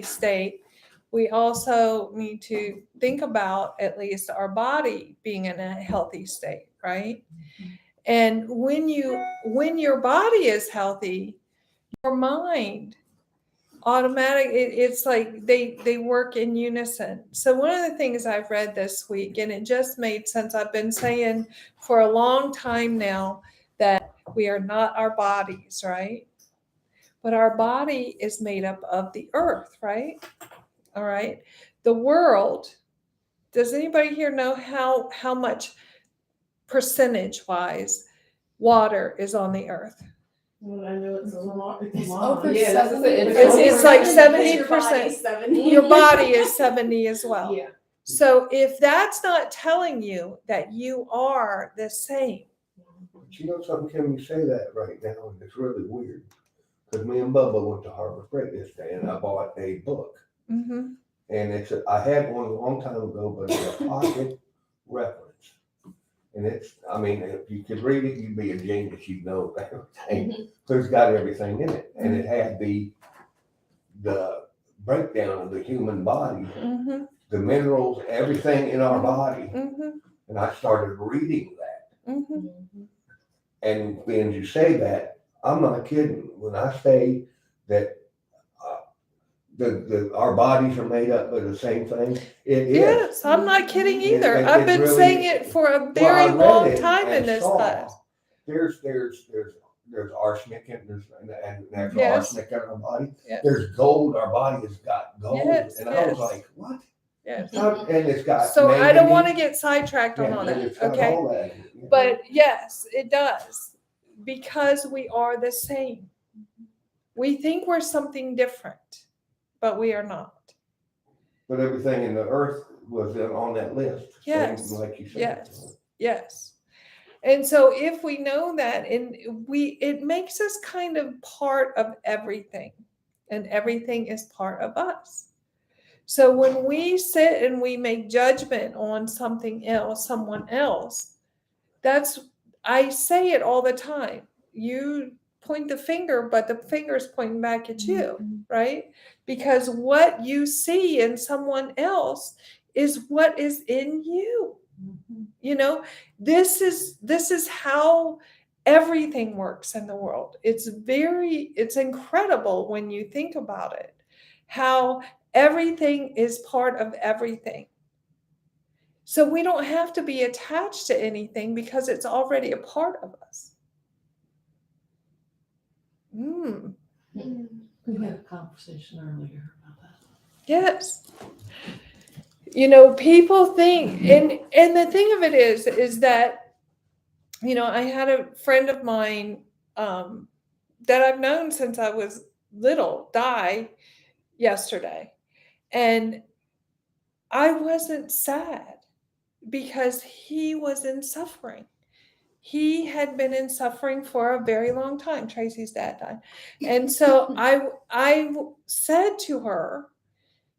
state, we also need to think about at least our body being in a healthy state, right? And when your body is healthy, your mind it's like they work in unison. So one of the things I've read this week, and it just made sense, I've been saying for a long time now that we are not our bodies, right? But our body is made up of the earth, right? All right. The world, does anybody here know how much percentage wise water is on the earth? Well, I know it's a lot. It's over Yeah, that's what I said. It's like 70%. Your body's 70. Your body is 70 as well. Yeah. So if that's not telling you that you are the same. But you know something, Kim, you say that right now, and it's really weird. Because me and Bubba went to Harbor Freight this day, and I bought a book. Mm-hmm. And I had one a long time ago, but it's a pocket reference. And if you could read it, you'd be a genius, you'd know everything. But it's got everything in it. And it had the breakdown of the human body, Mm-hmm. the minerals, everything in our body. Mm-hmm. And I started reading that. Mm-hmm. And when you say that, I'm not kidding. When I say that our bodies are made up of the same thing, it is. Yes, I'm not kidding either. I've been really, saying it for a very long time in this class. There's arsenic and there's Yes. arsenic in our body. Yes. There's gold. Our body has got gold. Yes, And I was yes. like, what? Yes. And it's got. So I don't manganese. want to get sidetracked on all Yeah, that. it's got Okay. all that in it, yeah. But yes, it does. Because we are the same. We think we're something different, but we are not. But everything in the earth was on that list. Yes. Same like you said. Yes. Yes. And so if we know that, and it makes us kind of part of everything, and everything is part of us. So when we sit and we make judgment on something else, someone else, I say it all the time. You point the finger, but the finger's pointing back at you, right? Because what you see in someone else is what is in you. You know, this is how everything works in the world. It's incredible when you think about it, how everything is part of everything. So we don't have to be attached to anything because it's already a part of us. We had a conversation earlier about that. Yes. You know, people think, and the thing of it is that, you know, I had a friend of mine that I've known since I was little die yesterday. And I wasn't sad because he was in suffering. He had been in suffering for a very long time. Tracy's dad died. And so I said to her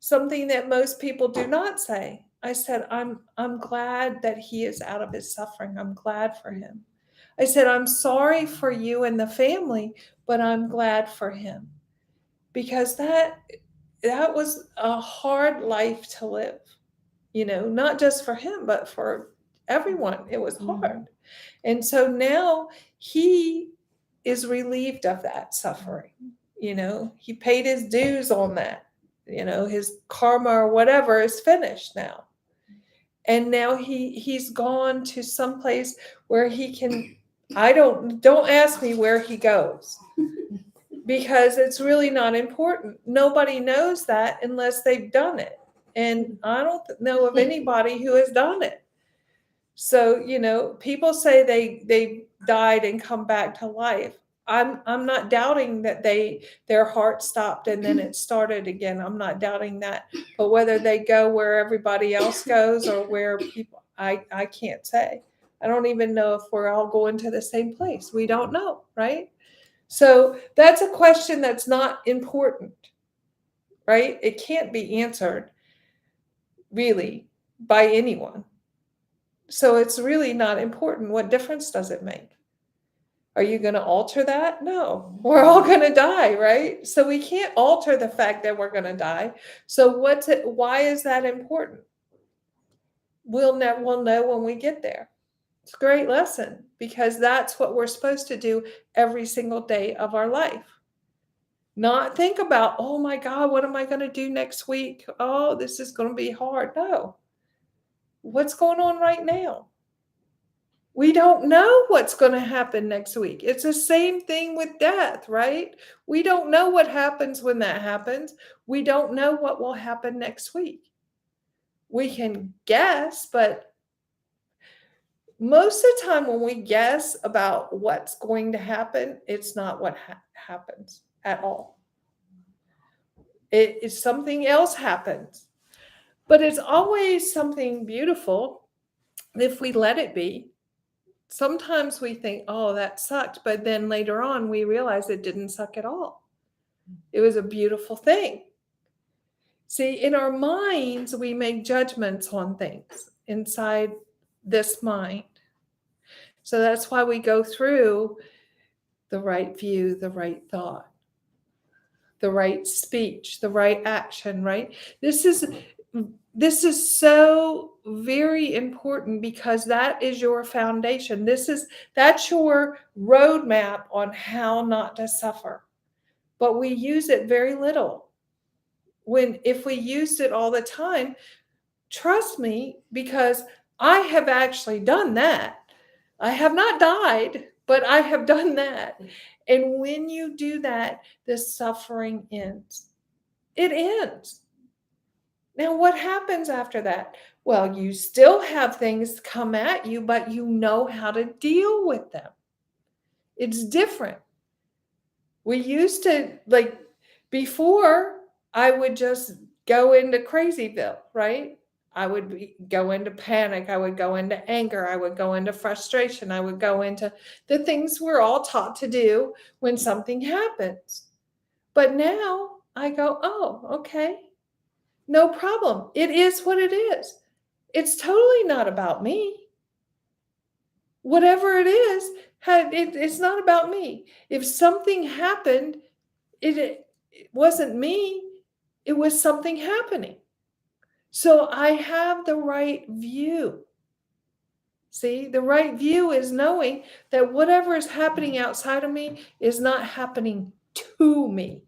something that most people do not say. I said, I'm glad that he is out of his suffering. I'm glad for him. I said, I'm sorry for you and the family, but I'm glad for him. Because that was a hard life to live. You know, not just for him, but for everyone. It was hard. And so now he is relieved of that suffering. You know, he paid his dues on that. You know, his karma or whatever is finished now. And now he's gone to some place where he can, don't ask me where he goes. Because it's really not important. Nobody knows that unless they've done it. And I don't know of anybody who has done it. So, you know, people say they died and come back to life. I'm not doubting that their heart stopped and then it started again. I'm not doubting that. But whether they go where everybody else goes or where people, I can't say. I don't even know if we're all going to the same place. We don't know, right? So that's a question that's not important, right? It can't be answered really by anyone. So it's really not important. What difference does it make? Are you going to alter that? No, we're all going to die, right? So we can't alter the fact that we're going to die. So why is that important? We'll know when we get there. It's a great lesson because that's what we're supposed to do every single day of our life. Not think about, oh my God, what am I going to do next week? Oh, this is going to be hard. No. What's going on right now? We don't know what's going to happen next week. It's the same thing with death, right? We don't know what happens when that happens. We don't know what will happen next week. We can guess, but most of the time when we guess about what's going to happen, it's not what happens at all. It's something else happens. But it's always something beautiful if we let it be. Sometimes we think, oh, that sucked. But then later on, we realize it didn't suck at all. It was a beautiful thing. See, in our minds, we make judgments on things inside this mind. So that's why we go through the right view, the right thought, the right speech, the right action, right? This is so very important because that is your foundation. That's your roadmap on how not to suffer. But we use it very little. If we used it all the time, trust me, because I have actually done that. I have not died, but I have done that. And when you do that, the suffering ends. It ends. Now, what happens after that? Well, you still have things come at you, but you know how to deal with them. It's different. We used to, before, I would just go into crazyville, right? I would go into panic. I would go into anger. I would go into frustration. I would go into the things we're all taught to do when something happens. But now I go, oh, okay. No problem. It is what it is. It's totally not about me. Whatever it is, it's not about me. If something happened, it wasn't me. It was something happening. So I have the right view. See, the right view is knowing that whatever is happening outside of me is not happening to me.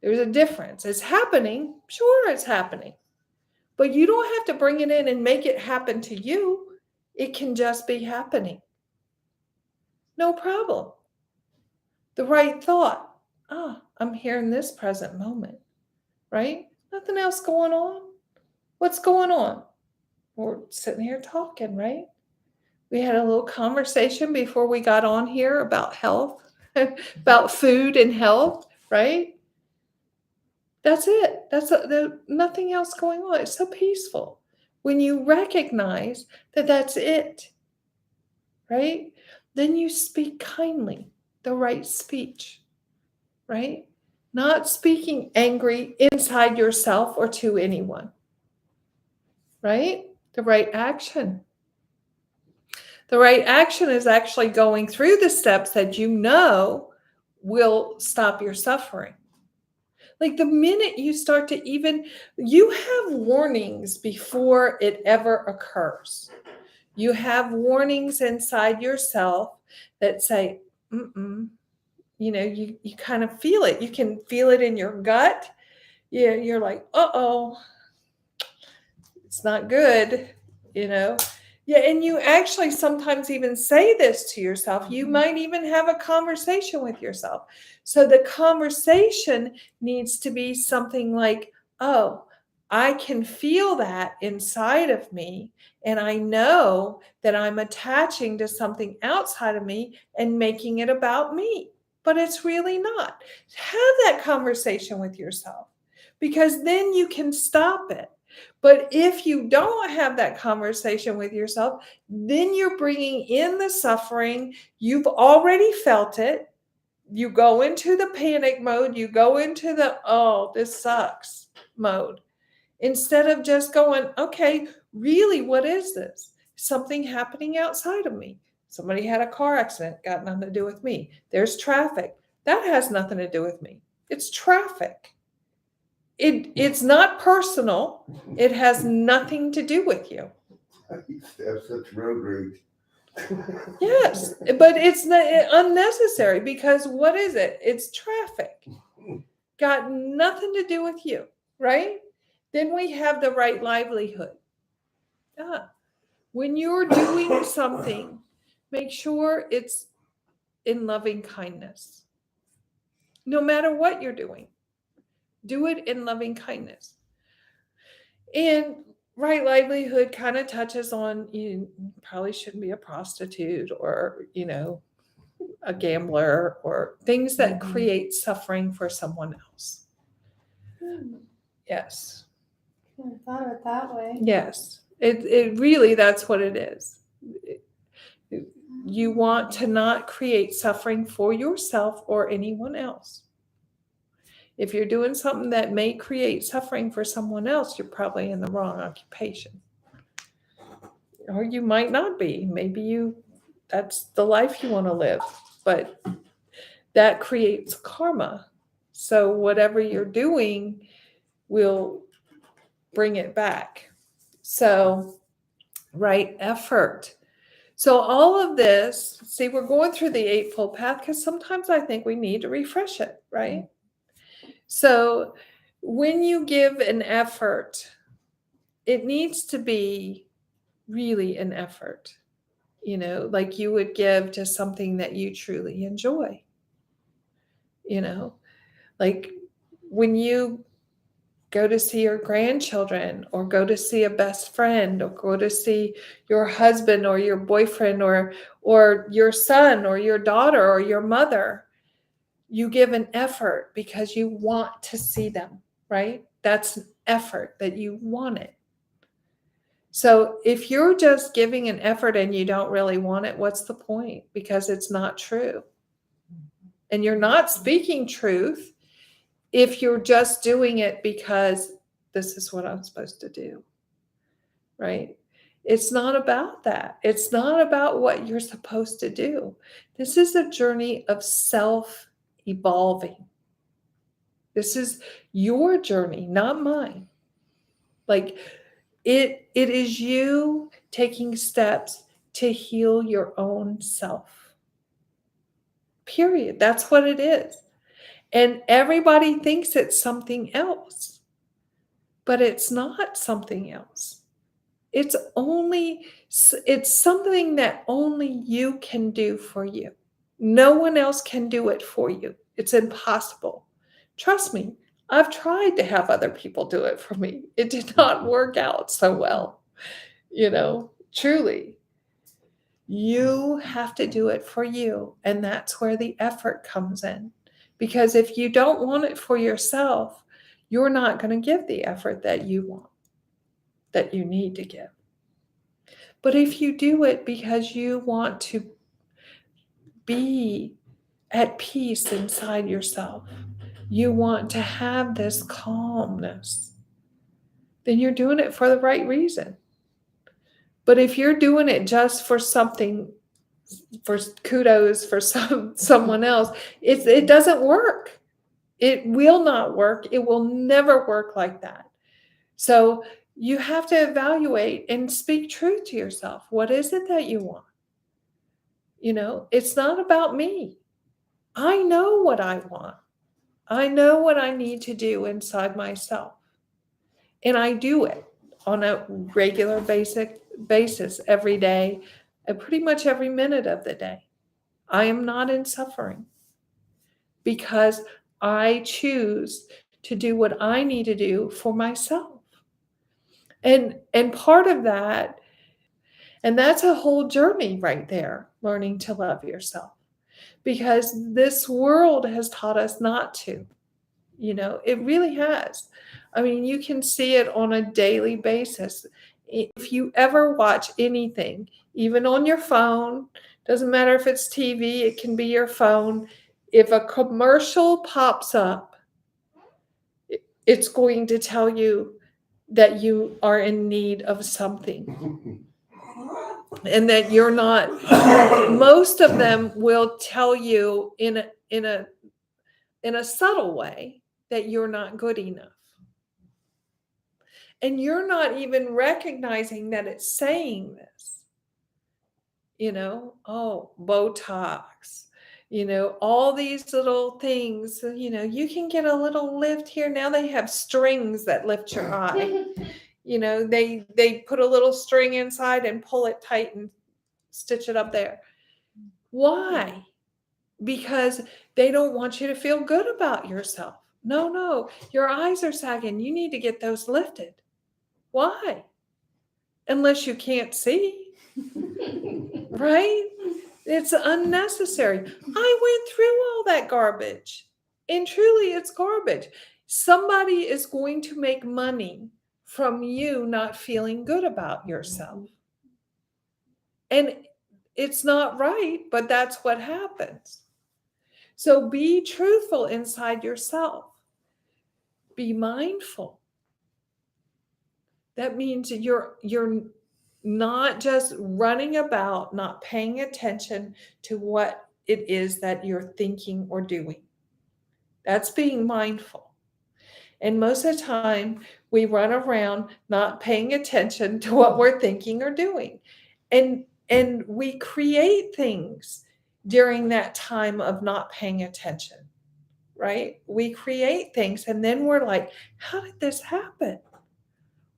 There's a difference. It's happening. Sure, it's happening. But you don't have to bring it in and make it happen to you. It can just be happening. No problem. The right thought. I'm here in this present moment, right? Nothing else going on. What's going on? We're sitting here talking, right? We had a little conversation before we got on here about health, about food and health, right? That's it. There's nothing else going on. It's so peaceful when you recognize that that's it, right? Then you speak kindly, the right speech, right? Not speaking angry inside yourself or to anyone, right? The right action. The right action is actually going through the steps that you know will stop your suffering. Like the minute you start to you have warnings before it ever occurs. You have warnings inside yourself that say, you kind of feel it. You can feel it in your gut. Yeah, you're like, uh-oh, it's not good, Yeah, and you actually sometimes even say this to yourself. You might even have a conversation with yourself. So the conversation needs to be something like, oh, I can feel that inside of me, and I know that I'm attaching to something outside of me and making it about me, but it's really not. Have that conversation with yourself because then you can stop it. But if you don't have that conversation with yourself, then you're bringing in the suffering. You've already felt it. You go into the panic mode. You go into the, oh, this sucks mode. Instead of just going, okay, really, what is this? Something happening outside of me. Somebody had a car accident, got nothing to do with me. There's traffic. That has nothing to do with me. It's traffic. It's not personal. It has nothing to do with you. I used to have such road rage. Yes, but it's not unnecessary because what is it? It's traffic. Got nothing to do with you, right? Then we have the right livelihood. When you're doing something, make sure it's in loving kindness. No matter what you're doing, do it in loving kindness. And right livelihood kind of touches on you probably shouldn't be a prostitute or, a gambler or things that create suffering for someone else. Yes. I thought of it that way. Yes. It really, that's what it is. You want to not create suffering for yourself or anyone else. If you're doing something that may create suffering for someone else, you're probably in the wrong occupation. Or you might not be. Maybe that's the life you want to live, but that creates karma. So whatever you're doing will bring it back. So, right effort. So all of this, see, we're going through the Eightfold Path because sometimes I think we need to refresh it, right? So when you give an effort, it needs to be really an effort, like you would give to something that you truly enjoy. Like when you go to see your grandchildren or go to see a best friend or go to see your husband or your boyfriend or your son or your daughter or your mother, you give an effort because you want to see them, right? That's an effort that you want it. So if you're just giving an effort and you don't really want it, what's the point? Because it's not true. And you're not speaking truth if you're just doing it because this is what I'm supposed to do, right? It's not about that. It's not about what you're supposed to do. This is a journey of self-evolving. This is your journey, not mine. Like it is you taking steps to heal your own self. Period. That's what it is. And everybody thinks it's something else, but it's not something else. It's something that only you can do for you. No one else can do it for you. It's impossible. Trust me, I've tried to have other people do it for me. It did not work out so well, truly. You have to do it for you. And that's where the effort comes in. Because if you don't want it for yourself, you're not going to give the effort that you want, that you need to give. But if you do it because you want to be at peace inside yourself, you want to have this calmness, then you're doing it for the right reason. But if you're doing it just for something, for kudos for someone else, it doesn't work. It will not work. It will never work like that. So you have to evaluate and speak truth to yourself. What is it that you want? It's not about me. I know what I want. I know what I need to do inside myself. And I do it on a regular basis every day, and pretty much every minute of the day. I am not in suffering because I choose to do what I need to do for myself. And part of that, and that's a whole journey right there, learning to love yourself. Because this world has taught us not to. It really has. I mean, you can see it on a daily basis. If you ever watch anything, even on your phone, doesn't matter if it's TV, it can be your phone. If a commercial pops up, it's going to tell you that you are in need of something. and that you're not, most of them will tell you in a subtle way that you're not good enough. And you're not even recognizing that it's saying this. Oh, Botox, all these little things, you can get a little lift here. Now they have strings that lift your eye. They put a little string inside and pull it tight and stitch it up there. Why? Because they don't want you to feel good about yourself. No, your eyes are sagging. You need to get those lifted. Why? Unless you can't see, right? It's unnecessary. I went through all that garbage, and truly it's garbage. Somebody is going to make money from you not feeling good about yourself. And it's not right, but that's what happens. So be truthful inside yourself. Be mindful. That means you're not just running about, not paying attention to what it is that you're thinking or doing. That's being mindful. And most of the time, we run around not paying attention to what we're thinking or doing. And we create things during that time of not paying attention, right? We create things, and then we're like, how did this happen?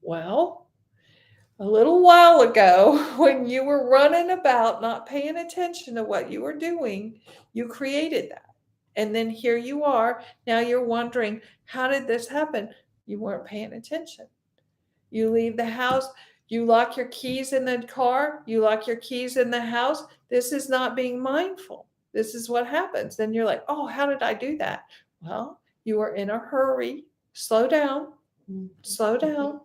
Well, a little while ago, when you were running about not paying attention to what you were doing, you created that. And then here you are. Now you're wondering, how did this happen? You weren't paying attention. You leave the house, you lock your keys in the car, you lock your keys in the house. This is not being mindful. This is what happens. Then you're like, oh, how did I do that? Well, you were in a hurry. Slow down. Slow down.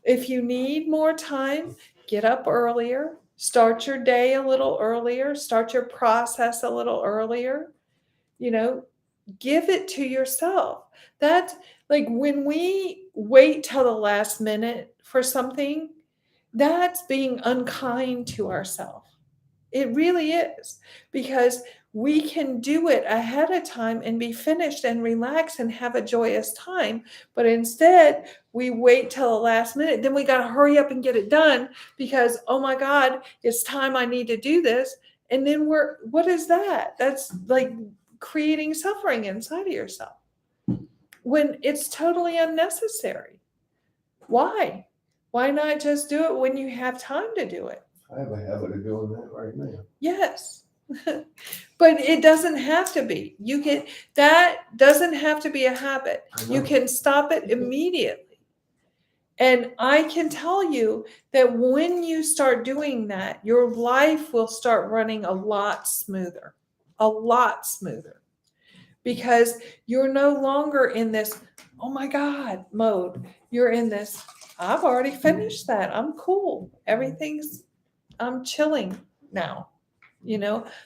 If you need more time, get up earlier. Start your day a little earlier. Start your process a little earlier. Give it to yourself. That's like when we wait till the last minute for something, that's being unkind to ourselves. It really is, because we can do it ahead of time and be finished and relax and have a joyous time. But instead, we wait till the last minute. Then we got to hurry up and get it done because, oh my God, it's time, I need to do this. And then what is that? That's like creating suffering inside of yourself when it's totally unnecessary. Why? Why not just do it when you have time to do it? I have a habit of doing that right now. Yes. But it doesn't have to be. That doesn't have to be a habit. You can stop it immediately. And I can tell you that when you start doing that, your life will start running a lot smoother, because you're no longer in this, oh my God, mode. You're in this, I've already finished that. I'm cool. I'm chilling now.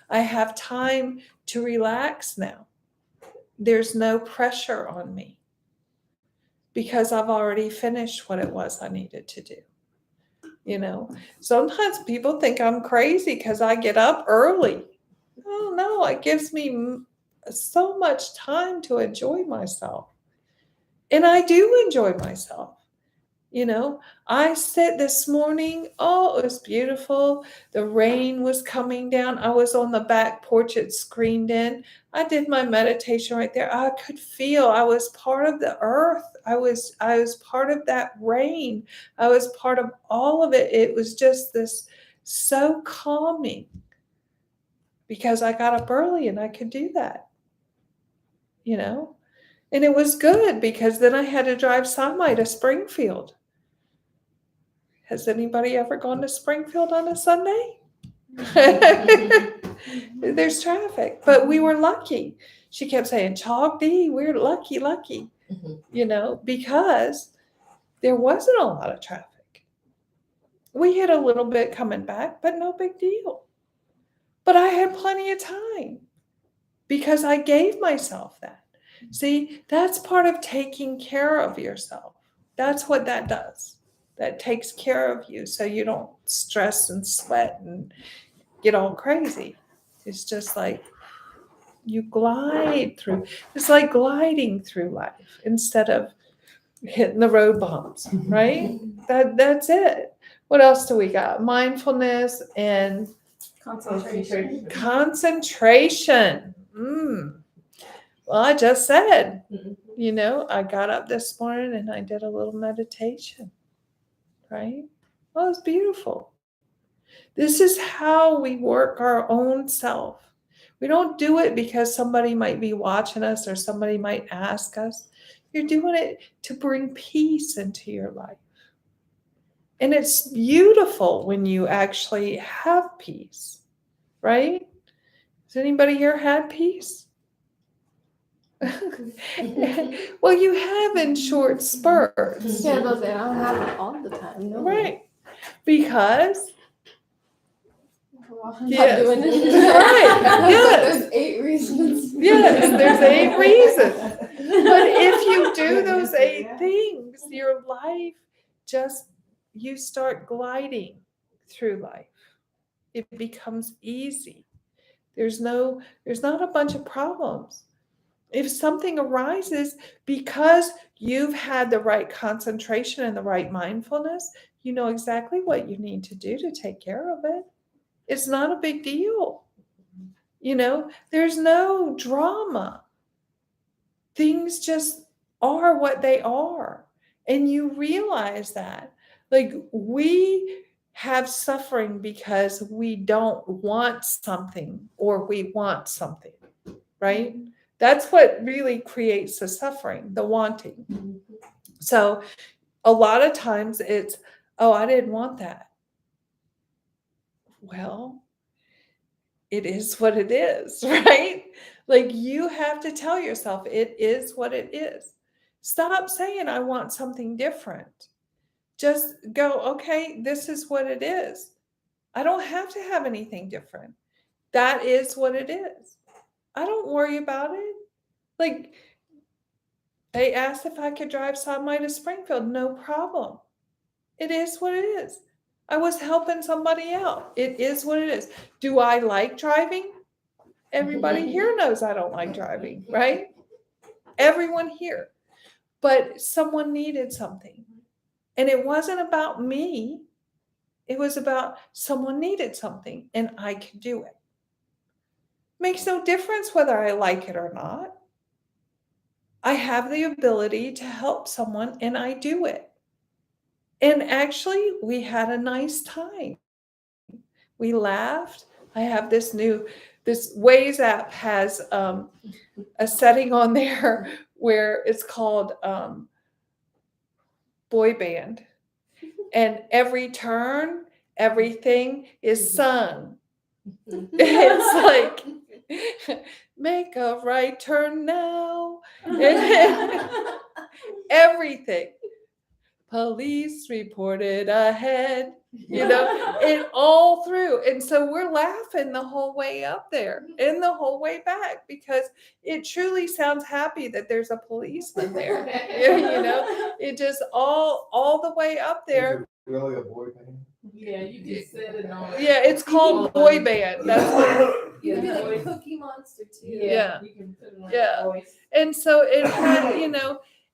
I have time to relax now. There's no pressure on me because I've already finished what it was I needed to do. Sometimes people think I'm crazy because I get up early. Oh no, it gives me so much time to enjoy myself. And I do enjoy myself. I sit this morning, it was beautiful. The rain was coming down. I was on the back porch, it screened in. I did my meditation right there. I could feel I was part of the earth. I was part of that rain. I was part of all of it. It was just this so calming because I got up early and I could do that, And it was good because then I had to drive Samai to Springfield. Has anybody ever gone to Springfield on a Sunday? There's traffic, but we were lucky. She kept saying, Chalk D, we're lucky, because there wasn't a lot of traffic. We hit a little bit coming back, but no big deal. But I had plenty of time because I gave myself that. See, that's part of taking care of yourself. That's what that does. that takes care of you so you don't stress and sweat and get all crazy. It's just like you glide through. It's like gliding through life instead of hitting the road bumps, right? That's it. What else do we got? Mindfulness and Concentration. concentration. Well, I just said, I got up this morning and I did a little meditation, right? Well, it was beautiful. This is how we work our own self. We don't do it because somebody might be watching us or somebody might ask us. You're doing it to bring peace into your life. And it's beautiful when you actually have peace, right? Has anybody here had peace? Well, you have in short spurts. Yeah, but I don't have it all the time. No. Right. Because I'm Yes. not doing it. Right. Yes. There's 8 reasons. Yes, there's 8 reasons. But if you do those 8 things, your life you start gliding through life. It becomes easy. There's not a bunch of problems. If something arises because you've had the right concentration and the right mindfulness, you know exactly what you need to do to take care of it. It's not a big deal. There's no drama. Things just are what they are. And you realize that. Like, we have suffering because we don't want something or we want something, right? That's what really creates the suffering, the wanting. So a lot of times it's, oh, I didn't want that. Well, it is what it is, right? Like, you have to tell yourself it is what it is. Stop saying I want something different. Just go, okay, this is what it is. I don't have to have anything different. That is what it is. I don't worry about it. Like, they asked if I could drive somebody to Springfield. No problem. It is what it is. I was helping somebody out. It is what it is. Do I like driving? Everybody here knows I don't like driving, right? Everyone here. But someone needed something. And it wasn't about me. It was about someone needed something and I could do it. Makes no difference whether I like it or not. I have the ability to help someone and I do it. And actually, we had a nice time. We laughed. I have this Waze app has a setting on there where it's called boy band. And every turn, everything is sung. It's like, make a right turn now. Everything. Police reported ahead, it all through. And so we're laughing the whole way up there and the whole way back because it truly sounds happy that there's a policeman there. It just all the way up there. Is it really a boy band? Yeah, you just said it on. Yeah, it's called boy band. That's what. You Yeah, can be like voice. Cookie Monster too. Yeah. You can put it on Yeah. voice. And so it had,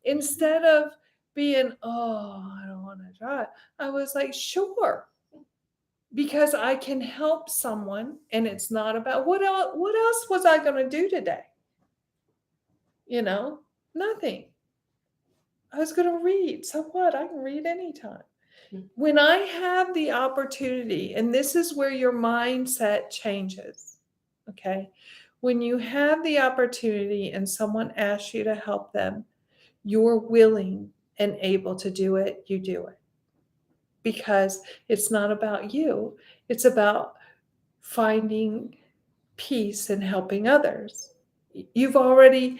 instead of being, oh, I don't want to drive, I was like, sure. Because I can help someone and it's not about what else was I going to do today? Nothing. I was going to read. So what? I can read anytime. When I have the opportunity, and this is where your mindset changes, okay? When you have the opportunity and someone asks you to help them, you're willing and able to do it, you do it. Because it's not about you. It's about finding peace and helping others. You're already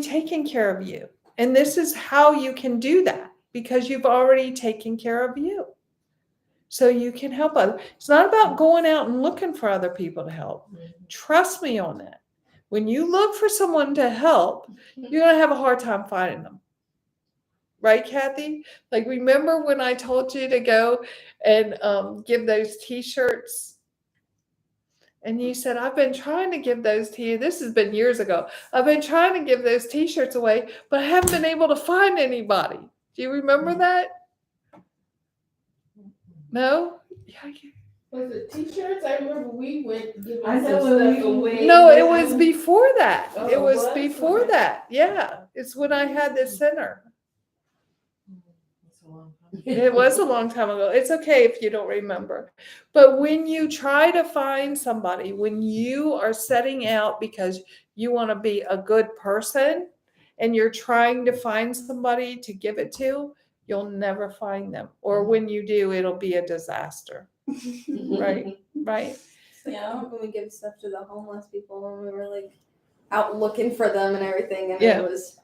taking care of you. And this is how you can do that because you've already taken care of you. So you can help others. It's not about going out and looking for other people to help. Trust me on that. When you look for someone to help, you're going to have a hard time finding them. right, Kathy? Like, remember when I told you to go and give those T-shirts? And you said, I've been trying to give those to you. This has been years ago. I've been trying to give those T-shirts away, but I haven't been able to find anybody. Do you remember that? No? Yeah, Was it t-shirts? I remember we went giving I some know stuff when we- away. no, it was before that. Oh, It was what? before Okay. that. Yeah. It's when I had this center. That's a long time. It was a long time ago. It's okay if you don't remember. But when you try to find somebody, when you are setting out because you want to be a good person and you're trying to find somebody to give it to, you'll never find them. Or when you do, it'll be a disaster. Right? Right? Yeah, when we give stuff to the homeless people when we were like out looking for them and everything, and Yeah. it was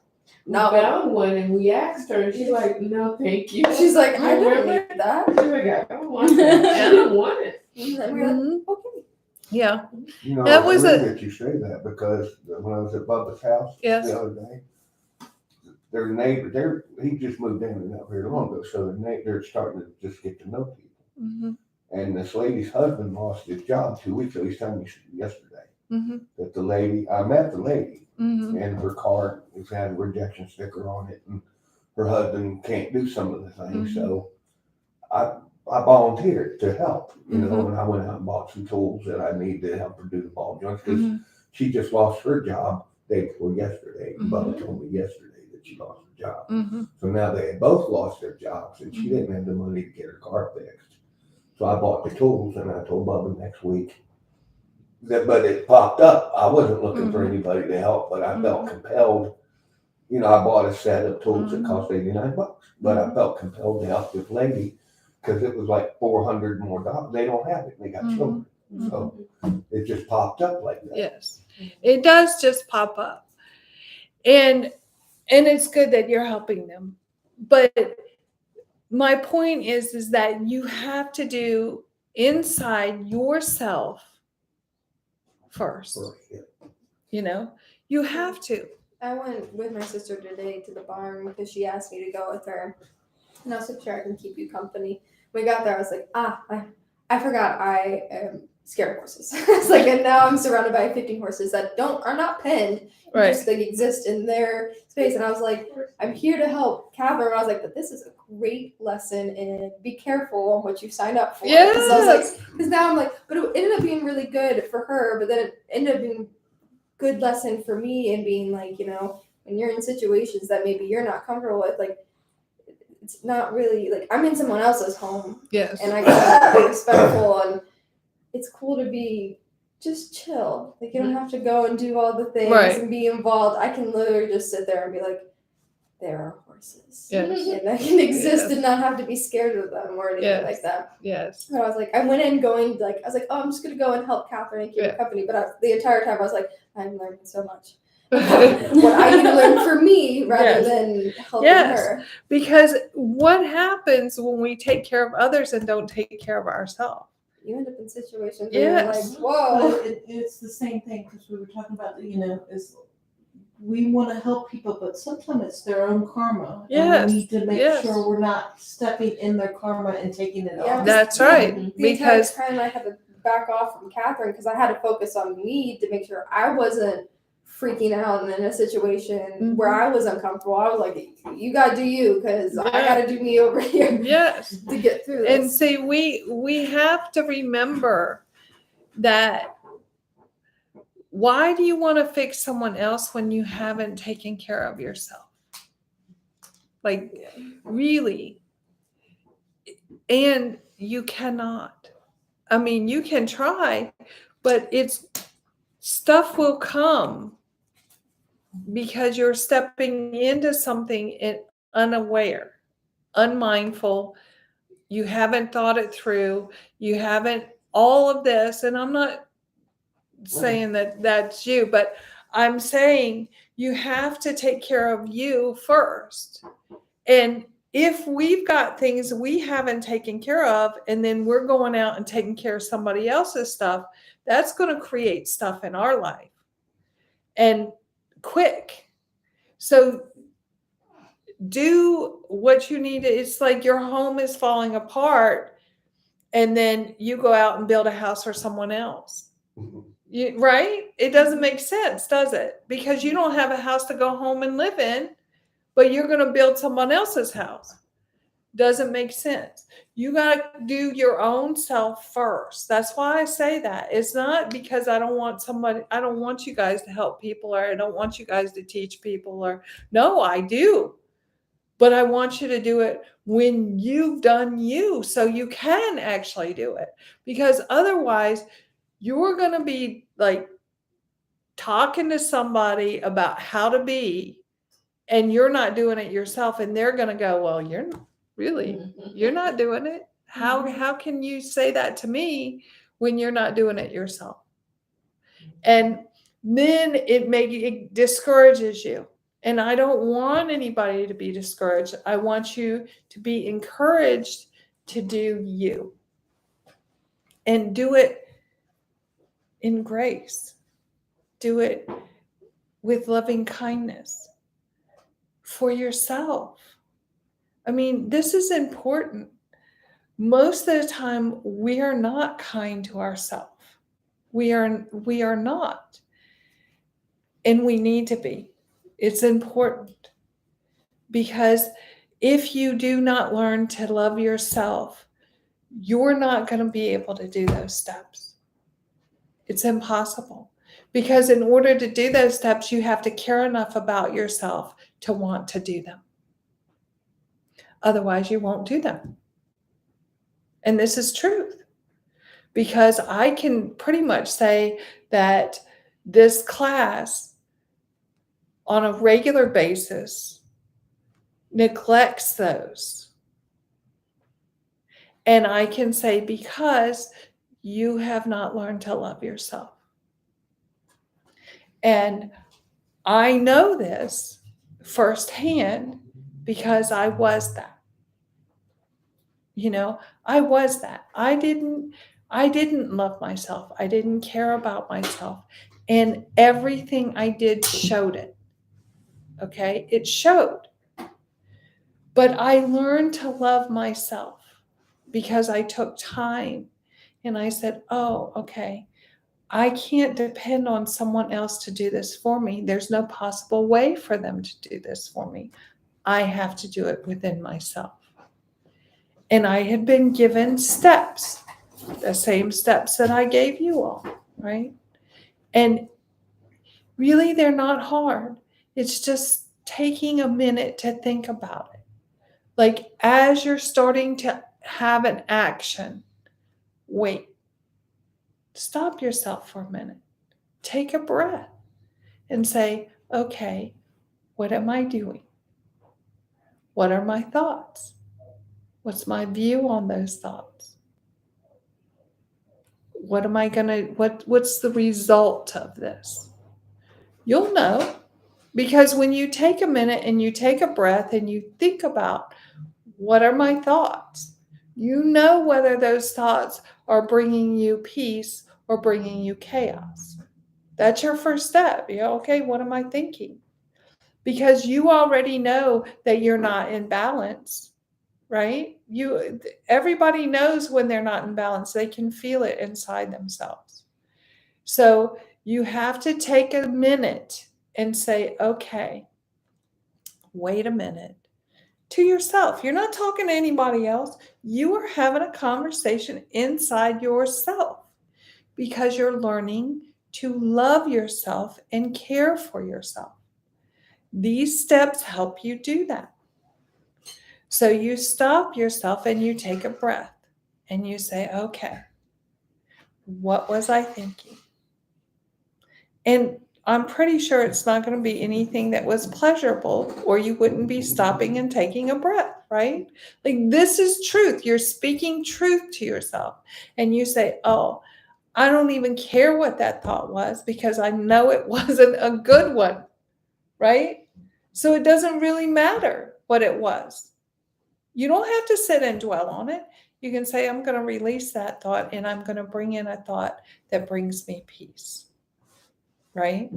We not. found one and we asked her and she's like, no, thank you. She's like, I don't Remember? need that. She's like, I don't want it. She didn't want it. And we were like, Mhm. okay. Yeah. You know, That was it's a- weird that you say that because when I was at Bubba's house Yes. the other day, their neighbor, he just moved in not very long ago, so they're starting to just get to know people. Mhm. And this lady's husband lost his job 2 weeks ago. He's telling me yesterday Mhm. that I met the lady, Mhm. and her car has had a rejection sticker on it, and her husband can't do some of the things. So I volunteered to help, you know, and I went out and bought some tools that I need to help her do the ball joints because Mhm. she just lost her job day before yesterday. Mhm. Bubba told me yesterday that she lost her job. Mhm. So now they had both lost their jobs, and she didn't have the money to get her car fixed. So I bought the tools, and I told Bubba next week that, but it popped up. I wasn't looking for anybody to help, but I felt compelled. You know, I bought a set of tools that cost $89, but I felt compelled to help this lady because it was like $400 more. They don't have it. They got children, so it just popped up like that. Yes. It does just pop up. And it's good that you're helping them. But my point is that you have to do inside yourself first. Yeah. You know, you have to. I went with my sister today to the barn because she asked me to go with her. And I was like, sure, I can keep you company. When we got there, I was like, I forgot I am scared of horses. It's like, and now I'm surrounded by 15 horses that are not penned, Right. just like exist in their space. And I was like, I'm here to help Catherine. I was like, but this is a great lesson in be careful on what you sign up for. Yes. Because I was like, because now I'm like, but it ended up being really good for her, but then it ended up being good lesson for me and being like, you know, when you're in situations that maybe you're not comfortable with, like it's not really like I'm in someone else's home Yes. and I gotta be respectful and it's cool to be just chill. Like you don't have to go and do all the things Right. and be involved. I can literally just sit there and be like, there are horses. Yes. And I can exist Yes. and not have to be scared of them or anything Yes. like that. Yes. And I was like, I went in going like, I was like, oh, I'm just gonna go and help Catherine and keep her company. But the entire time I was like, I'm learning so much. What I need to learn for me rather Yes. than helping Yes. her. Because what happens when we take care of others and don't take care of ourselves? You end up in situations where Yes. you're like, whoa. But it's the same thing because we were talking about, you know, is we want to help people, but sometimes it's their own karma. Yes. And we need to make Yes. sure we're not stepping in their karma and taking it Yeah. off. That's right. The Because entire time I had to back off from Catherine because I had to focus on me to make sure I wasn't freaking out and in a situation where I was uncomfortable. I was like, you gotta do you because I gotta do me over here yes. to get through And this. see, we have to remember that why do you want to fix someone else when you haven't taken care of yourself? Like, really. And you cannot. I mean, you can try, but stuff will come because you're stepping into something unaware, unmindful. You haven't thought it through. You haven't all of this. And I'm not saying that that's you, but I'm saying you have to take care of you first. And if we've got things we haven't taken care of, and then we're going out and taking care of somebody else's stuff, that's going to create stuff in our life and quick. So do what you need. It's like your home is falling apart and then you go out and build a house for someone else. Right? It doesn't make sense, does it? Because you don't have a house to go home and live in, but you're going to build someone else's house. Doesn't make sense. You got to do your own self first. That's why I say that. It's not because I don't want you guys to help people, or I don't want you guys to teach people, or no, I do. But I want you to do it when you've done you, so you can actually do it. Because otherwise, you're going to be like talking to somebody about how to be, and you're not doing it yourself. And they're going to go, well, you're not doing it. How can you say that to me when you're not doing it yourself? And then it discourages you. And I don't want anybody to be discouraged. I want you to be encouraged to do you. And do it in grace. Do it with loving kindness for yourself. I mean, this is important. Most of the time, we are not kind to ourselves. We are not. And we need to be. It's important. Because if you do not learn to love yourself, you're not going to be able to do those steps. It's impossible. Because in order to do those steps, you have to care enough about yourself to want to do them. Otherwise, you won't do them. And this is truth. Because I can pretty much say that this class on a regular basis neglects those. And I can say because you have not learned to love yourself. And I know this firsthand because I was that. I was that. I didn't love myself. I didn't care about myself. And everything I did showed it. Okay? It showed. But I learned to love myself because I took time and I said, oh, okay, I can't depend on someone else to do this for me. There's no possible way for them to do this for me. I have to do it within myself. And I had been given steps, the same steps that I gave you all, right? And really, they're not hard. It's just taking a minute to think about it. Like as you're starting to have an action, wait. Stop yourself for a minute. Take a breath and say, okay, what am I doing? What are my thoughts? What's my view on those thoughts? What's the result of this? You'll know, because when you take a minute and you take a breath and you think about what are my thoughts, you know whether those thoughts are bringing you peace or bringing you chaos. That's your first step. Okay, what am I thinking? Because you already know that you're not in balance, right? Everybody knows when they're not in balance. They can feel it inside themselves. So you have to take a minute and say, okay, wait a minute. To yourself. You're not talking to anybody else. You are having a conversation inside yourself because you're learning to love yourself and care for yourself. These steps help you do that. So you stop yourself and you take a breath and you say, okay, what was I thinking? And I'm pretty sure it's not going to be anything that was pleasurable, or you wouldn't be stopping and taking a breath, right? Like this is truth. You're speaking truth to yourself. And you say, oh, I don't even care what that thought was because I know it wasn't a good one, right? So it doesn't really matter what it was. You don't have to sit and dwell on it. You can say, I'm going to release that thought and I'm going to bring in a thought that brings me peace, right?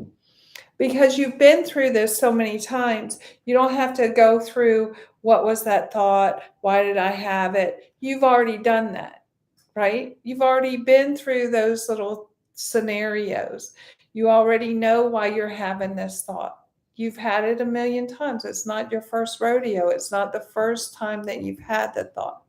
because you've been through this so many times. You don't have to go through what was that thought? Why did I have it? You've already done that, right? You've already been through those little scenarios. You already know why you're having this thought. You've had it a million times. It's not your first rodeo. It's not the first time that you've had the thought.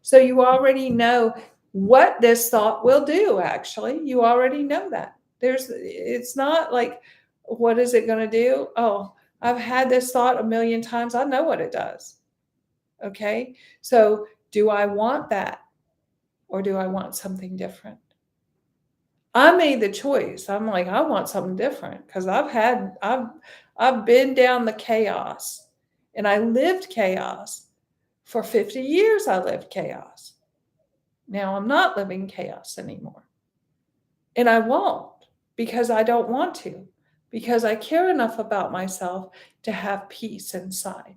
So you already know what this thought will do, actually. You already know that. It's not like, what is it going to do? Oh, I've had this thought a million times. I know what it does. Okay. So do I want that? Or do I want something different? I made the choice. I'm like, I want something different because I've been down the chaos, and I lived chaos. For 50 years, I lived chaos. Now I'm not living chaos anymore. And I won't, because I don't want to, because I care enough about myself to have peace inside.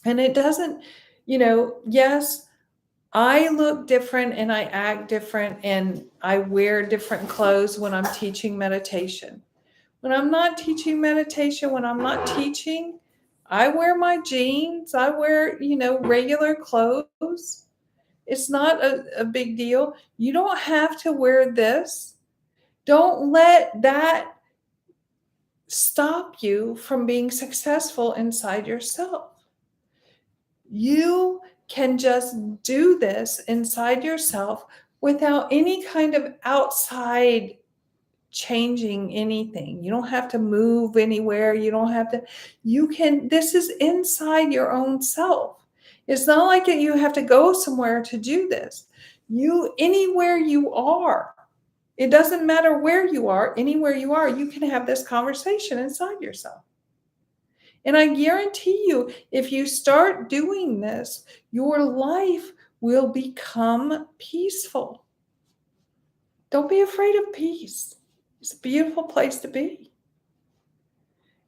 And it doesn't, yes, I look different and I act different and I wear different clothes when I'm teaching meditation. When I'm not teaching meditation, when I'm not teaching, I wear my jeans. I wear, regular clothes. It's not a big deal. You don't have to wear this. Don't let that stop you from being successful inside yourself. You can just do this inside yourself without any kind of outside changing anything. You don't have to move anywhere. This is inside your own self. It's not like you have to go somewhere to do this. Anywhere you are, it doesn't matter where you are, anywhere you are, you can have this conversation inside yourself. And I guarantee you, if you start doing this, your life will become peaceful. Don't be afraid of peace. It's a beautiful place to be.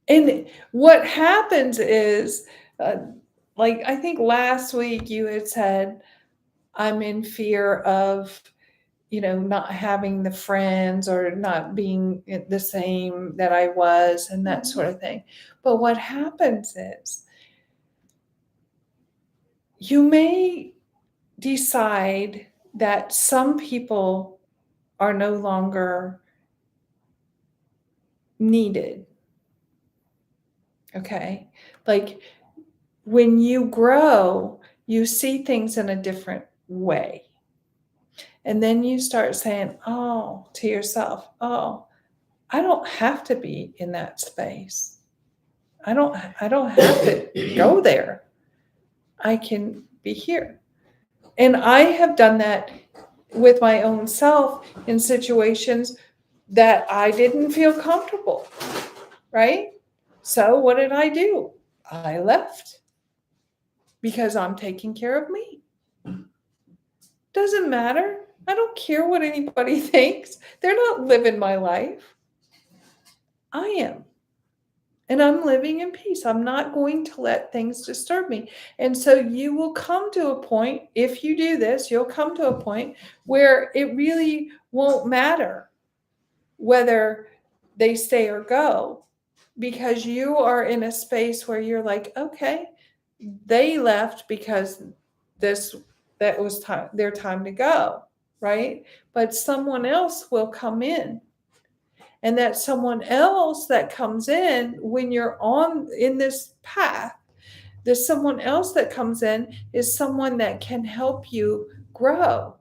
And what happens is, I think last week you had said, I'm in fear of, not having the friends or not being the same that I was and that sort of thing. But what happens is you may decide that some people are no longer needed. Okay. Like when you grow, you see things in a different way. And then you start saying, to yourself, I don't have to be in that space. I don't have to go there. I can be here. And I have done that with my own self in situations that I didn't feel comfortable, right? So what did I do? I left because I'm taking care of me. Doesn't matter. I don't care what anybody thinks. They're not living my life. I am. And I'm living in peace. I'm not going to let things disturb me. And so you will come to a point, if you do this, you'll come to a point where it really won't matter whether they stay or go, because you are in a space where you're like, okay, they left because that was their time to go, right? But someone else will come in. And that someone else that comes in when you're in this path, there's someone else that comes in is someone that can help you grow,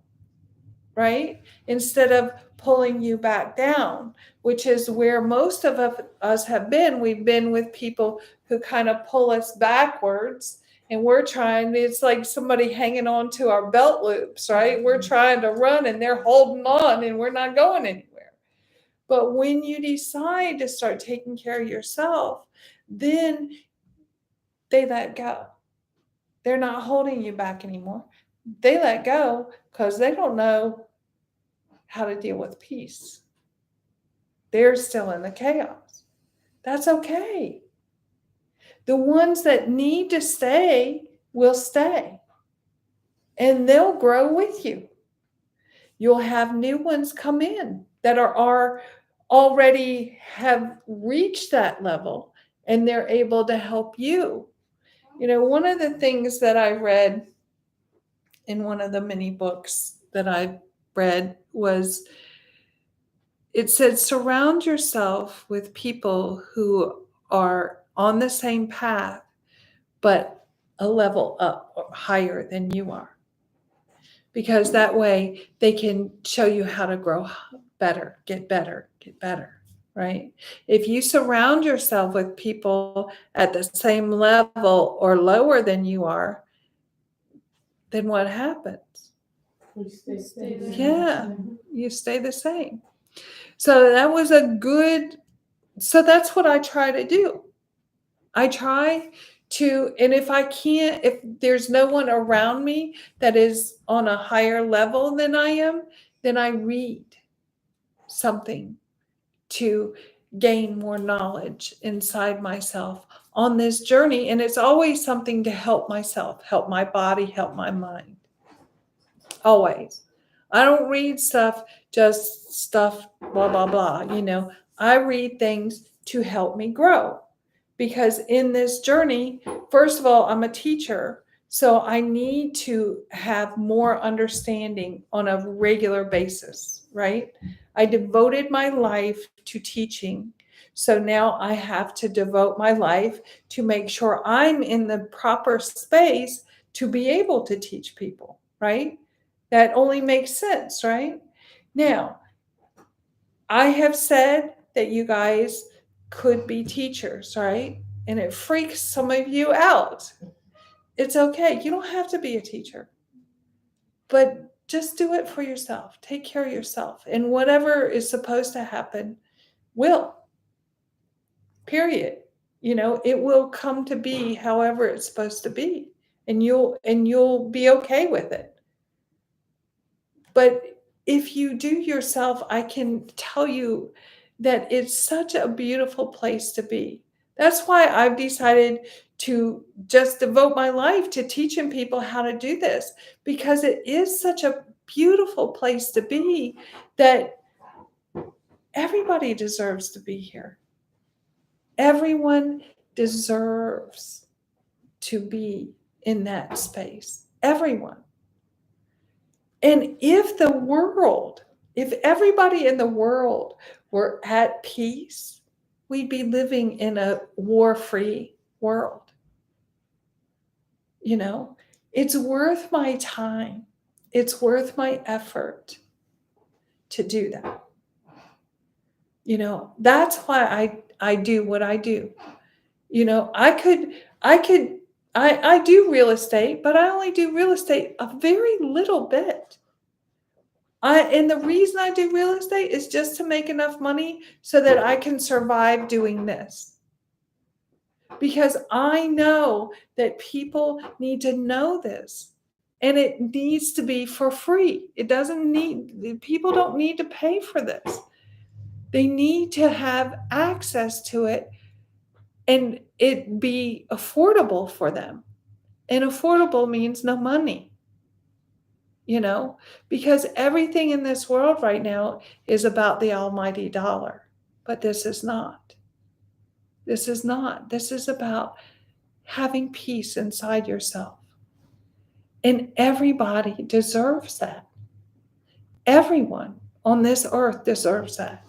right? Instead of pulling you back down, which is where most of us have been. We've been with people who kind of pull us backwards, and it's like somebody hanging on to our belt loops, right? We're trying to run and they're holding on and we're not going anywhere. But when you decide to start taking care of yourself, then they let go. They're not holding you back anymore. They let go because they don't know how to deal with peace. They're still in the chaos. That's okay. The ones that need to stay will stay, and they'll grow with you. You'll have new ones come in that are already have reached that level and they're able to help you. You know, one of the things that I read in one of the many books that I read was, it said, surround yourself with people who are on the same path, but a level up or higher than you are. Because that way they can show you how to grow better, get better, right? If you surround yourself with people at the same level or lower than you are, then what happens? We stay there. Yeah, you stay the same. So that was a good, so that's what I try to do. I try to, and if I can't, if there's no one around me that is on a higher level than I am, then I read something to gain more knowledge inside myself on this journey. And it's always something to help myself, help my body, help my mind. Always. I don't read stuff, just stuff, blah, blah, blah. You know, I read things to help me grow. Because in this journey, first of all, I'm a teacher. So I need to have more understanding on a regular basis, right? I devoted my life to teaching. So now I have to devote my life to make sure I'm in the proper space to be able to teach people, right? That only makes sense, right? Now, I have said that you guys could be teachers, right? And it freaks some of you out. It's okay. You don't have to be a teacher, but just do it for yourself. Take care of yourself. And whatever is supposed to happen will. Period. You know, it will come to be however it's supposed to be. And you'll be okay with it. But if you do yourself, I can tell you that it's such a beautiful place to be. That's why I've decided to just devote my life to teaching people how to do this, because it is such a beautiful place to be that everybody deserves to be here. Everyone deserves to be in that space. Everyone. And if everybody in the world were at peace, we'd be living in a war-free world. You know, it's worth my time. It's worth my effort to do that. You know, that's why I do what I do. You know, I do real estate, but I only do real estate a very little bit. And the reason I do real estate is just to make enough money so that I can survive doing this. Because I know that people need to know this, and it needs to be for free. People don't need to pay for this. They need to have access to it and it be affordable for them. And affordable means no money, you know, because everything in this world right now is about the almighty dollar. But this is not. This is not. This is about having peace inside yourself. And everybody deserves that. Everyone on this earth deserves that.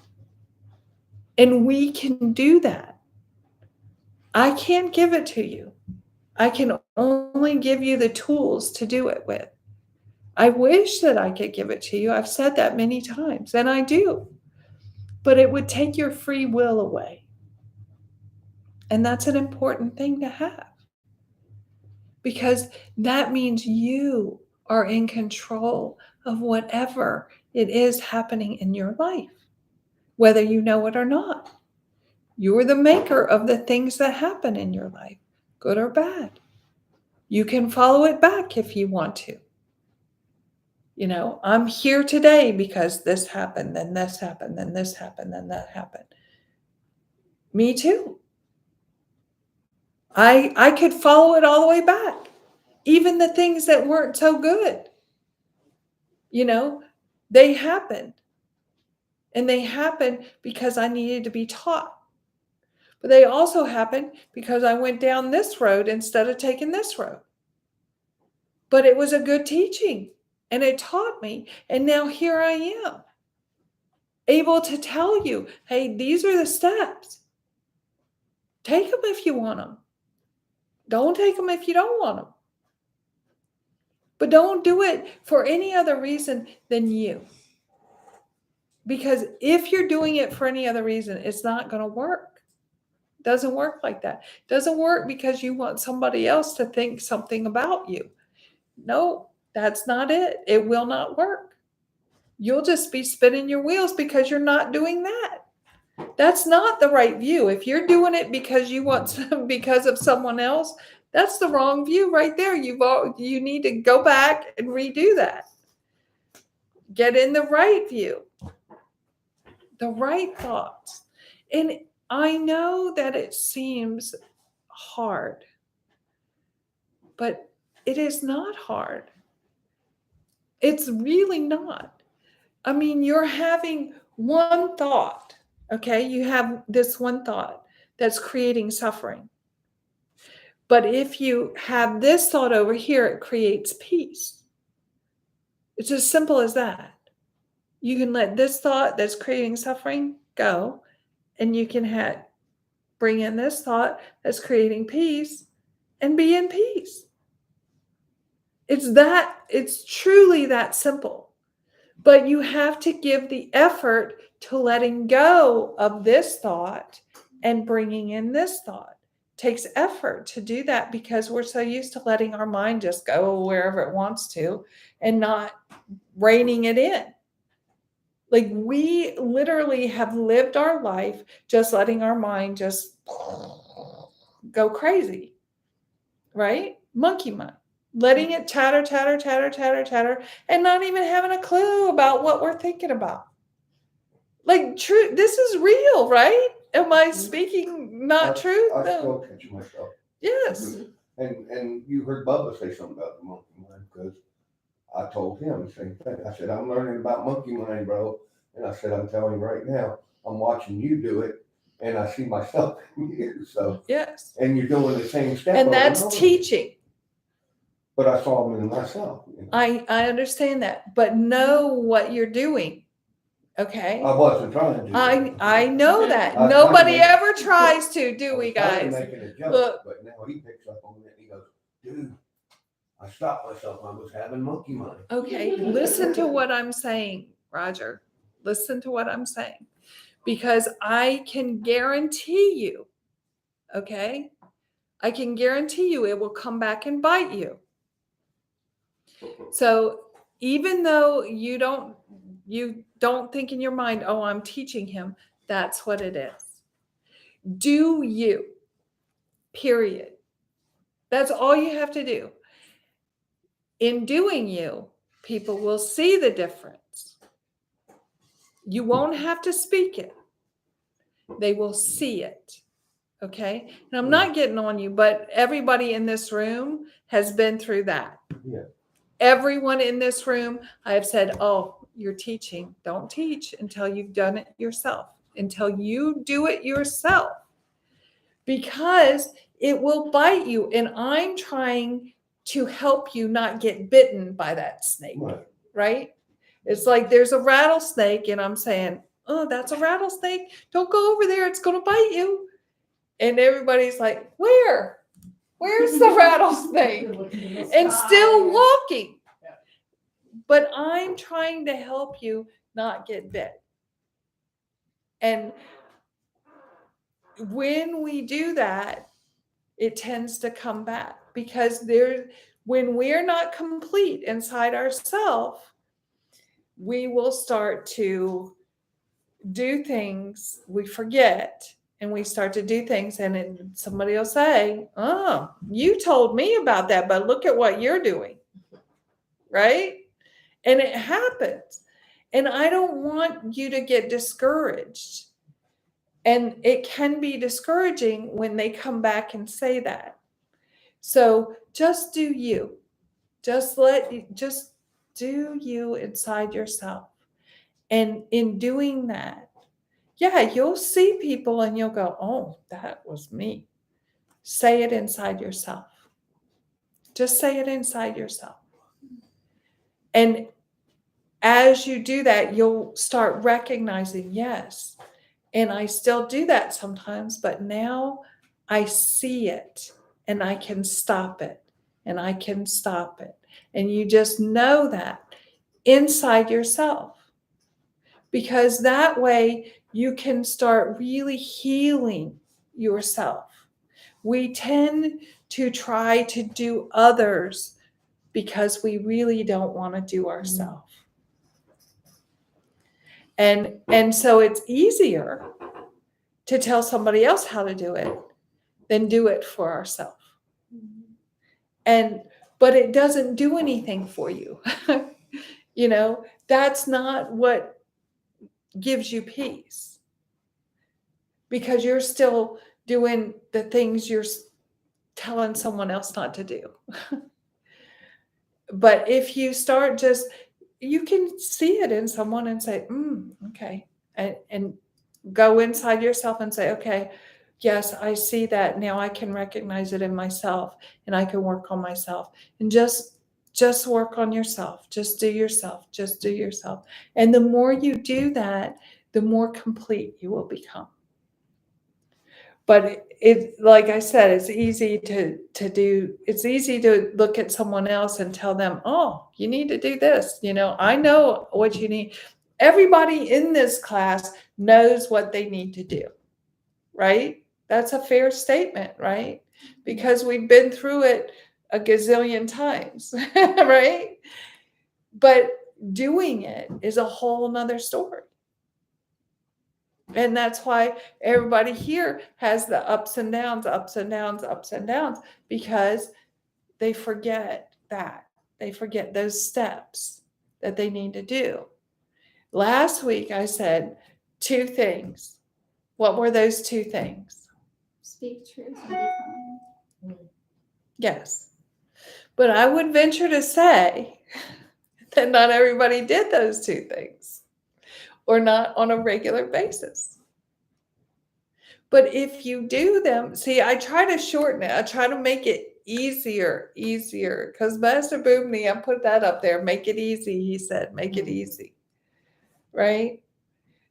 And we can do that. I can't give it to you. I can only give you the tools to do it with. I wish that I could give it to you. I've said that many times, and I do. But it would take your free will away. And that's an important thing to have. Because that means you are in control of whatever it is happening in your life, whether you know it or not. You're the maker of the things that happen in your life, good or bad. You can follow it back if you want to. You know, I'm here today because this happened, then this happened, then this happened, then that happened. Me too. I could follow it all the way back. Even the things that weren't so good. You know, they happened. And they happen because I needed to be taught. But they also happen because I went down this road instead of taking this road. But it was a good teaching and it taught me. And now here I am, able to tell you, hey, these are the steps. Take them if you want them. Don't take them if you don't want them. But don't do it for any other reason than you. Because if you're doing it for any other reason, it's not going to work. It doesn't work like that. It doesn't work because you want somebody else to think something about you. No, that's not it. It will not work. You'll just be spinning your wheels because you're not doing that. That's not the right view. If you're doing it because you want because of someone else, that's the wrong view right there. You need to go back and redo that. Get in the right view, the right thoughts. And I know that it seems hard, but it is not hard. It's really not. I mean, you're having one thought, okay? You have this one thought that's creating suffering. But if you have this thought over here, it creates peace. It's as simple as that. You can let this thought that's creating suffering go, and you can bring in this thought that's creating peace and be in peace. It's truly that simple. But you have to give the effort to letting go of this thought and bringing in this thought. It takes effort to do that because we're so used to letting our mind just go wherever it wants to and not reining it in. Like we literally have lived our life just letting our mind just go crazy, right? Monkey mind. Letting it chatter, chatter, chatter, chatter, chatter, and not even having a clue about what we're thinking about. Like, true, this is real, right? Am I speaking not truth? I No. still catch myself. Yes. And you heard Bubba say something about the monkey mind because I told him the same thing. I said, I'm learning about monkey mind, bro. And I said, I'm telling you right now, I'm watching you do it and I see myself in you. So, Yes. and you're doing the same step. And over that's over. teaching. But I saw them in myself. You know? I understand that, but know what you're doing. Okay. I wasn't trying to. I know that. I was Nobody trying to ever tries to, do we, I guys? was making a joke, Look. but now he picks up on it and he goes, dude, I stopped myself. I was having monkey mind. Okay, listen to what I'm saying, Roger. Listen to what I'm saying. Because I can guarantee you, okay? I can guarantee you it will come back and bite you. So even though you don't think in your mind, oh, I'm teaching him, that's what it is. Do you, period. That's all you have to do. In doing you, people will see the difference. You won't have to speak it. They will see it. Okay? And I'm not getting on you, but everybody in this room has been through that. Yeah. Everyone in this room, I have said, oh, you're teaching. Don't teach until you've done it yourself, until you do it yourself, because it will bite you. And I'm trying to help you not get bitten by that snake, right? It's like there's a rattlesnake and I'm saying, oh, that's a rattlesnake. Don't go over there. It's going to bite you. And everybody's like, where? Where's the rattlesnake? And still walking. But I'm trying to help you not get bit. And when we do that, it tends to come back because when we're not complete inside ourselves, we will start to do things we forget, and we start to do things, and somebody will say, oh, you told me about that, but look at what you're doing, right? And it happens. And I don't want you to get discouraged. And it can be discouraging when they come back and say that. So just do you. Just do you inside yourself. And in doing that, yeah, you'll see people and you'll go, oh, that was me. Say it inside yourself. Just say it inside yourself. And as you do that, you'll start recognizing, yes, and I still do that sometimes, but now I see it and I can stop it and I can stop it. And you just know that inside yourself, because that way you can start really healing yourself. We tend to try to do others because we really don't want to do ourselves. And so it's easier to tell somebody else how to do it than do it for ourselves. But it doesn't do anything for you. You know, that's not what gives you peace, because you're still doing the things you're telling someone else not to do. But if you start just, you can see it in someone and say, okay. And go inside yourself and say, okay, yes, I see that. Now I can recognize it in myself and I can work on myself. And just work on yourself. Just do yourself. Just do yourself. And the more you do that, the more complete you will become. But it, like I said, it's easy to do. It's easy to look at someone else and tell them, oh, you need to do this. You know, I know what you need. Everybody in this class knows what they need to do, right? That's a fair statement, right? Because we've been through it a gazillion times, right? But doing it is a whole nother story. And that's why everybody here has the ups and downs, because they forget that. They forget those steps that they need to do. Last week, I said 2 things. What were those 2 things? Speak truth and be kind. Yes. But I would venture to say that not everybody did those 2 things, or not on a regular basis. But if you do them, see, I try to shorten it. I try to make it easier, because Master Boomney, I put that up there, make it easy, he said, make it easy, right?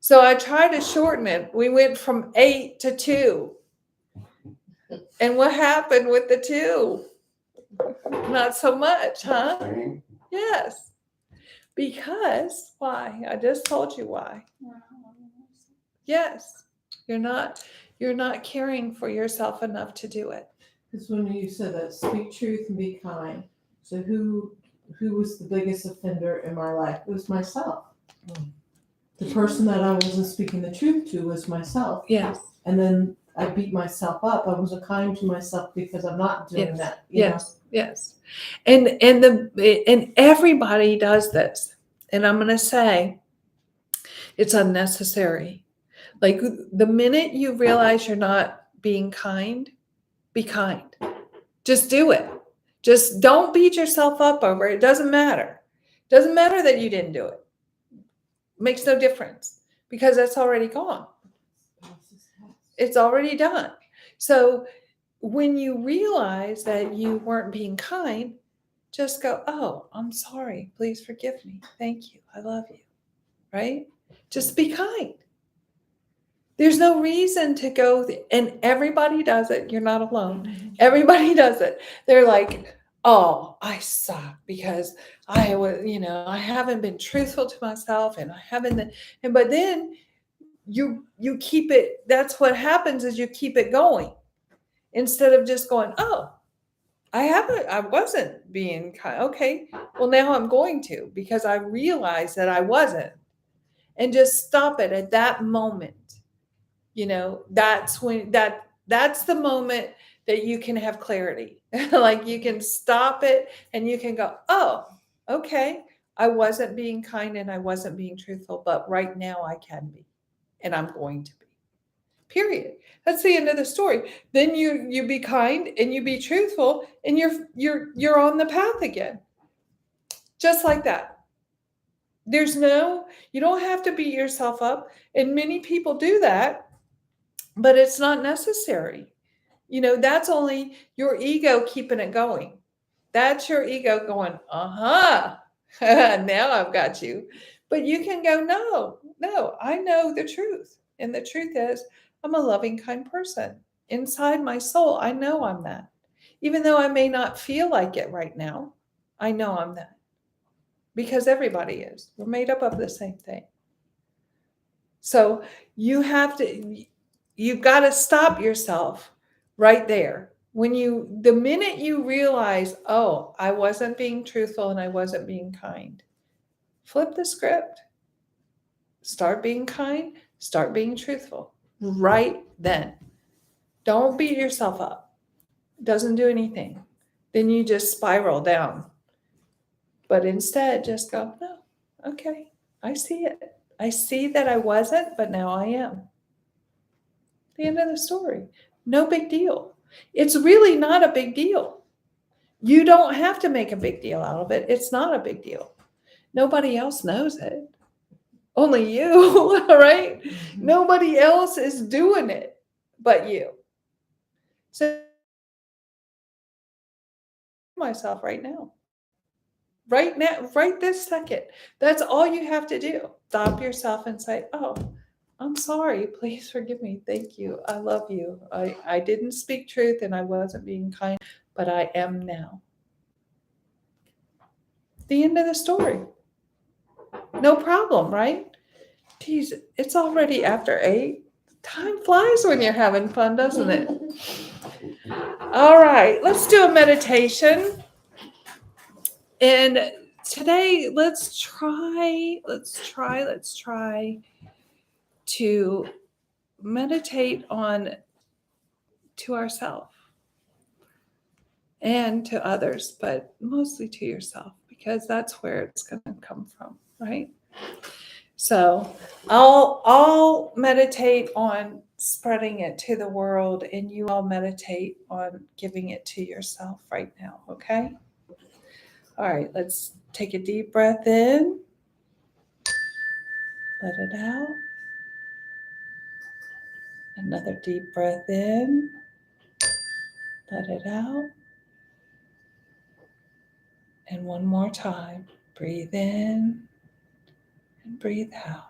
So I try to shorten it. We went from 8 to 2. And what happened with the 2? Not so much, huh? Same. Yes. Because, why? I just told you why. Yes. You're not caring for yourself enough to do it. Because when you said that, speak truth and be kind. So who was the biggest offender in my life? It was myself. The person that I wasn't speaking the truth to was myself. Yes. And then I beat myself up. I wasn't kind to myself because I'm not doing that. you know? Yes. And everybody does this. And I'm going to say it's unnecessary. Like the minute you realize you're not being kind, be kind. Just do it. Just don't beat yourself up over it. It doesn't matter. It doesn't matter that you didn't do it. It makes no difference, because that's already gone. It's already done. So when you realize that you weren't being kind, just go, oh, I'm sorry. Please forgive me. Thank you. I love you. Right? Just be kind. There's no reason to go, and everybody does it. You're not alone. Everybody does it. They're like, oh, I suck because I haven't been truthful to myself, and I haven't. But then you keep it. That's what happens, is you keep it going instead of just going, oh, I wasn't being kind. Okay, well, now I'm going to, because I realized that I wasn't, and just stop it at that moment. You know, that's when that's the moment that you can have clarity. Like you can stop it and you can go, oh, okay, I wasn't being kind and I wasn't being truthful, but right now I can be, and I'm going to be. Period. That's the end of the story. Then you be kind and you be truthful, and you're on the path again. Just like that. You don't have to beat yourself up. And many people do that, but it's not necessary. That's only your ego keeping it going. That's your ego going, now I've got you. But you can go, no, I know the truth. And the truth is, I'm a loving, kind person. Inside my soul, I know I'm that. Even though I may not feel like it right now, I know I'm that. Because everybody is. We're made up of the same thing. So you've got to stop yourself right there. The minute you realize, oh, I wasn't being truthful and I wasn't being kind, flip the script. Start being kind, start being truthful right then. Don't beat yourself up. It doesn't do anything. Then you just spiral down. But instead, just go, no, okay, I see it. I see that I wasn't, but now I am. The end of the story. No big deal. It's really not a big deal. You don't have to make a big deal out of it. It's not a big deal. Nobody else knows it. Only you, right? Nobody else is doing it but you. So myself right now. Right now, right this second. That's all you have to do. Stop yourself and say, oh, I'm sorry. Please forgive me. Thank you. I love you. I didn't speak truth and I wasn't being kind, but I am now. The end of the story. No problem, right? Geez, it's already after 8. Time flies when you're having fun, doesn't it? All right, let's do a meditation. And today, let's try to meditate on to ourselves and to others, but mostly to yourself, because that's where it's going to come from, right? So I'll meditate on spreading it to the world, and you all meditate on giving it to yourself right now, okay? All right, let's take a deep breath in. Let it out. Another deep breath in. Let it out. And one more time. Breathe in and breathe out.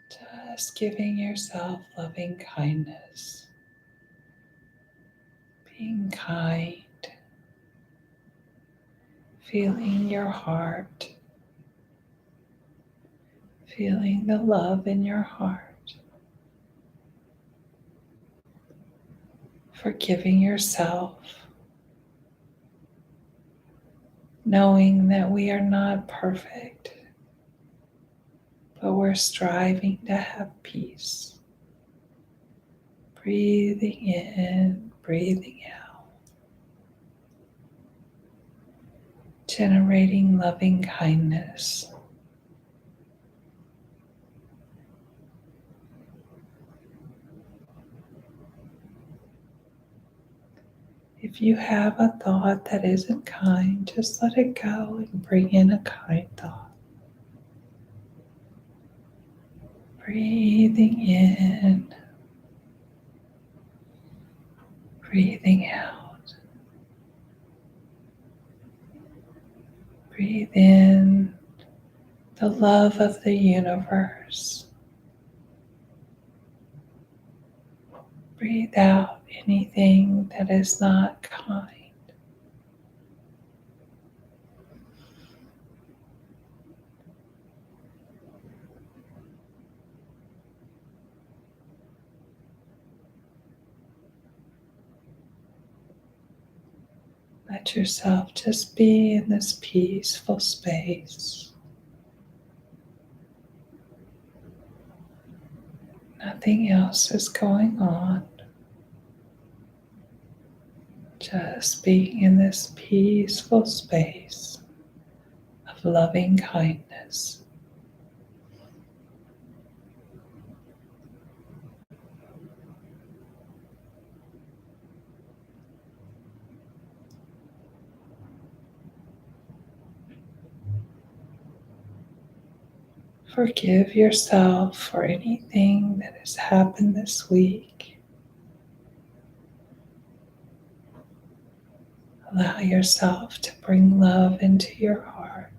Just giving yourself loving kindness. Being kind. Feeling your heart. Feeling the love in your heart. Forgiving yourself. Knowing that we are not perfect, but we're striving to have peace. Breathing in, breathing out. Generating loving kindness. If you have a thought that isn't kind, just let it go and bring in a kind thought. Breathing in, breathing out. Breathe in the love of the universe. Breathe out anything that is not kind. Let yourself just be in this peaceful space. Nothing else is going on. Just being in this peaceful space of loving kindness. Forgive yourself for anything that has happened this week. Allow yourself to bring love into your heart.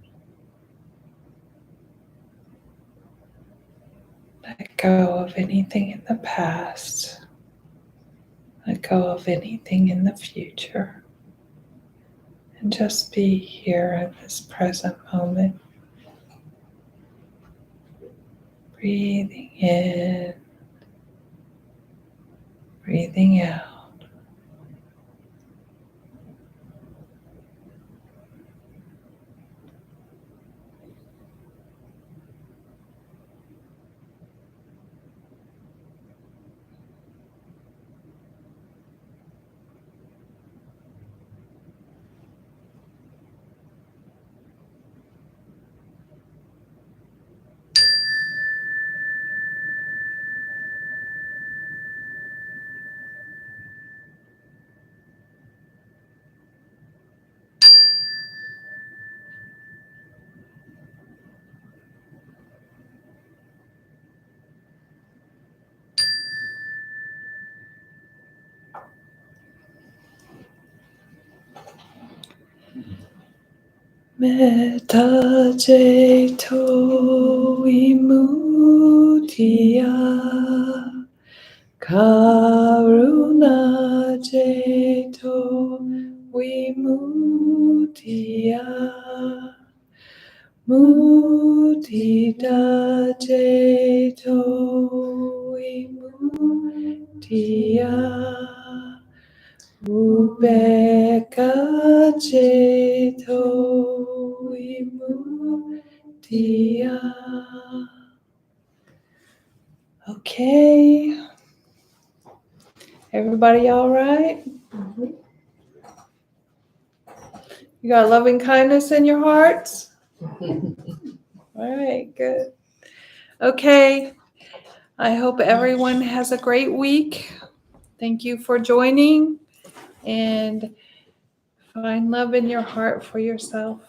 Let go of anything in the past. Let go of anything in the future. And just be here in this present moment. Breathing in, breathing out. Metta ceto vimuttiya, karuna ceto vimuttiya, mudita ceto vimuttiya, Upekkha ceto vimuttiya. Okay. Everybody all right? You got loving kindness in your hearts? All right, good. Okay. I hope everyone has a great week. Thank you for joining, and find love in your heart for yourself.